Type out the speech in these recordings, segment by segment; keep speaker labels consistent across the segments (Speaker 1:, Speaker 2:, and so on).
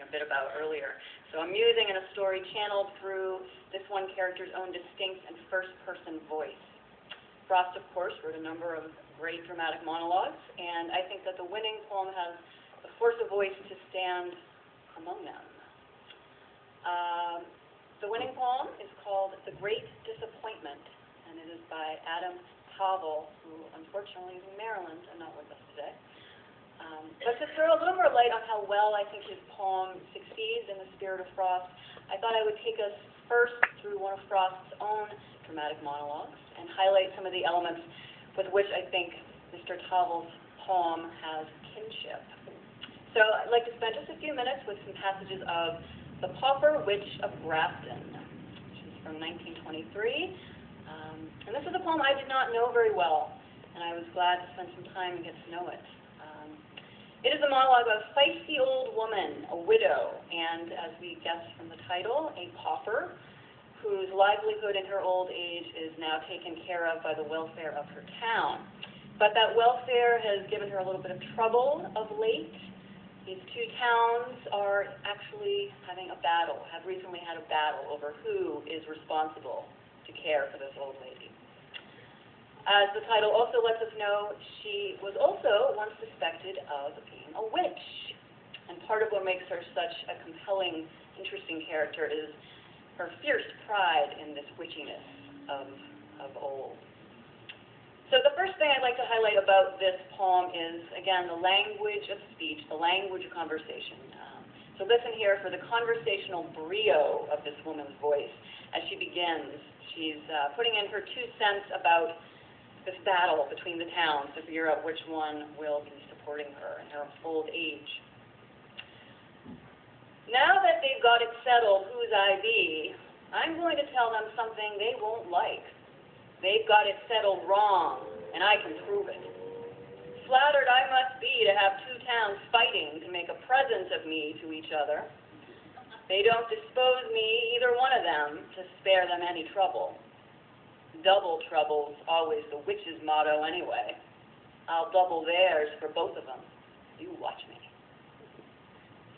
Speaker 1: a bit about earlier. So amusing in a story channeled through this one character's own distinct and first-person voice. Frost, of course, wrote a number of great dramatic monologues, and I think that the winning poem has the force of voice to stand among them. The winning poem is called The Great Disappointment, and it is by Adam Tavel, who unfortunately is in Maryland and not with us today. But to throw a little more light on how well I think his poem succeeds in the spirit of Frost, I thought I would take us first through one of Frost's own dramatic monologues and highlight some of the elements with which I think Mr. Tavel's poem has kinship. So I'd like to spend just a few minutes with some passages of The Pauper Witch of Grafton, which is from 1923. And this is a poem I did not know very well, and I was glad to spend some time and get to know it. It is a monologue of a feisty old woman, a widow, and as we guessed from the title, a pauper, whose livelihood in her old age is now taken care of by the welfare of her town. But that welfare has given her a little bit of trouble of late. These two towns are actually having a battle, have recently had a battle over who is responsible to care for this old lady. As the title also lets us know, she was also once suspected of being a witch. And part of what makes her such a compelling, interesting character is her fierce pride in this witchiness of old. So the first thing I'd like to highlight about this poem is, again, the language of speech, the language of conversation. So listen here for the conversational brio of this woman's voice as she begins. She's putting in her 2 cents about this battle between the towns to figure out which one will be supporting her in her old age. Now that they've got it settled whose I be, I'm going to tell them something they won't like. They've got it settled wrong, and I can prove it. Flattered I must be to have 2 towns fighting to make a present of me to each other. They don't dispose me, either one of them, to spare them any trouble. Double trouble's always the witch's motto anyway. I'll double theirs for both of them. You watch me.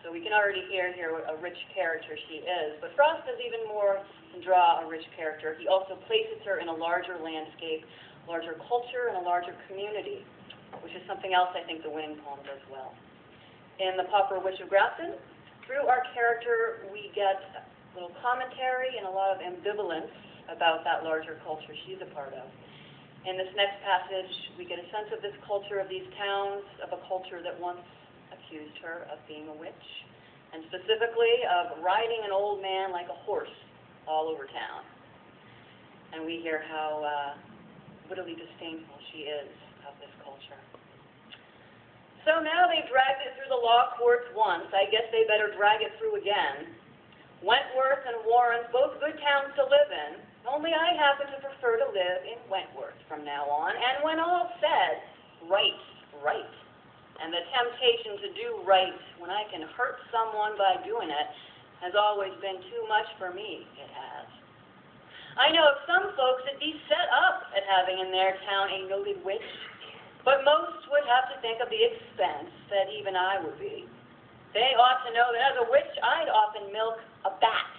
Speaker 1: So we can already hear here what a rich character she is. But Frost does even more than draw a rich character. He also places her in a larger landscape, larger culture, and a larger community, which is something else I think the winning poem does well. In The Pauper Witch of Grafton, through our character, we get a little commentary and a lot of ambivalence about that larger culture she's a part of. In this next passage, we get a sense of this culture of these towns, of a culture that once accused her of being a witch, and specifically of riding an old man like a horse all over town. And we hear how wittily disdainful she is of this culture. So now they've dragged it through the law courts once. I guess they better drag it through again. Wentworth and Warren's both good towns to live in, only I happen to prefer to live in Wentworth from now on, and when all's said, right's right. And the temptation to do right when I can hurt someone by doing it has always been too much for me, it has. I know of some folks that'd be set up at having in their town a noted witch, but most would have to think of the expense that even I would be. They ought to know that as a witch I'd often milk a bat,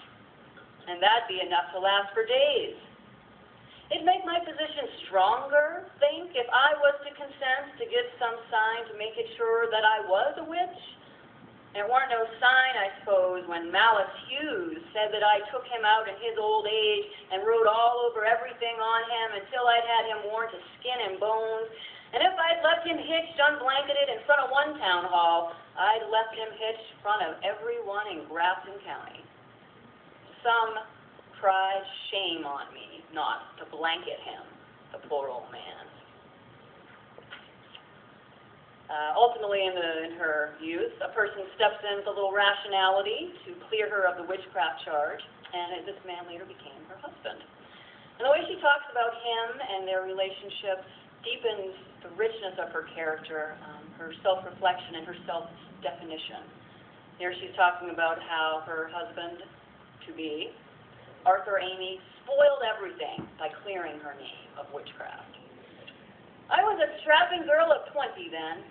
Speaker 1: and that'd be enough to last for days. It'd make my position stronger, think, if I was to consent to give some sign to make it sure that I was a witch. There weren't no sign, I suppose, when Malice Hughes said that I took him out in his old age and rode all over everything on him until I'd had him worn to skin and bones. And if I'd left him hitched, unblanketed, in front of one town hall, I'd left him hitched in front of everyone in Grafton County. Some cried shame on me not to blanket him, the poor old man. Ultimately, in her youth, a person steps in with a little rationality to clear her of the witchcraft charge, and this man later became her husband. And the way she talks about him and their relationship deepens the richness of her character, her self-reflection and her self-definition. Here she's talking about how her husband-to-be, Arthur Amy, spoiled everything by clearing her name of witchcraft. I was a strapping girl of 20 then.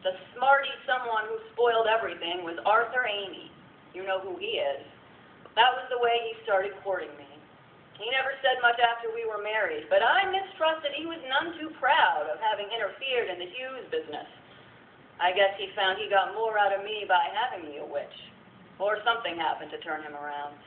Speaker 1: The smarty someone who spoiled everything was Arthur Amy. You know who he is. That was the way he started courting me. He never said much after we were married, but I mistrusted he was none too proud of having interfered in the Hughes business. I guess he found he got more out of me by having me a witch. Or something happened to turn him around.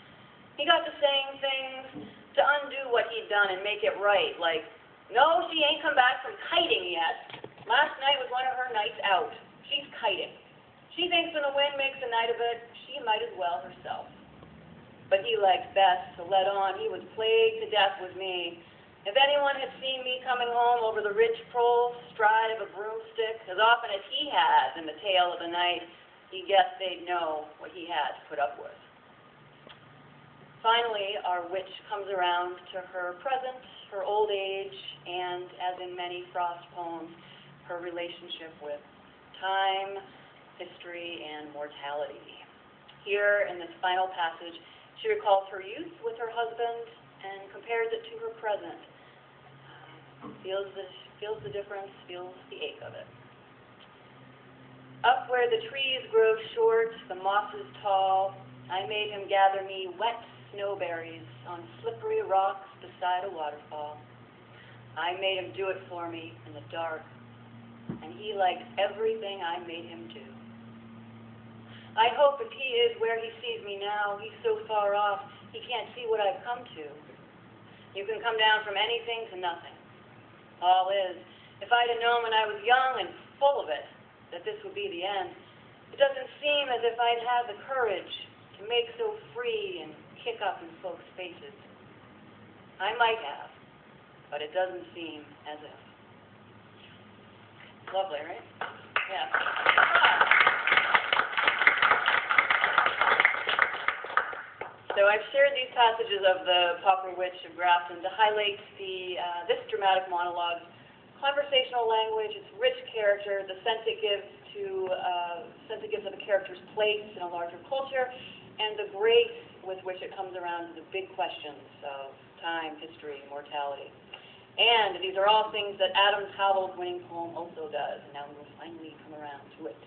Speaker 1: He got to saying things to undo what he'd done and make it right, like, "No, she ain't come back from kiting yet. Last night was one of her nights out. She's kiting. She thinks when the wind makes a night of it, she might as well herself." But he liked best to let on he was plagued to death with me. If anyone had seen me coming home over the ridge pole, stride of a broomstick, as often as he has in the tail of the night, he guessed they'd know what he had to put up with. Finally, our witch comes around to her present, her old age, and, as in many Frost poems, her relationship with time, history, and mortality. Here, in this final passage, she recalls her youth with her husband and compares it to her present. Feels the difference, feels the ache of it. Up where the trees grow short, the mosses tall, I made him gather me wet snowberries on slippery rocks beside a waterfall. I made him do it for me in the dark, and he liked everything I made him do. I hope if he is where he sees me now, he's so far off, he can't see what I've come to. You can come down from anything to nothing. All is, if I'd have known when I was young and full of it, that this would be the end, it doesn't seem as if I'd have the courage to make so free and kick up in folks' faces. I might have, but it doesn't seem as if. Lovely, right? Yeah. So I've shared these passages of the Pauper Witch of Grafton to highlight this dramatic monologue, conversational language, its rich character, the sense it gives of a character's place in a larger culture, and the grace with which it comes around to the big questions of time, history, mortality. And these are all things that Adam Tavel's winning poem also does, and now we will finally come around to it.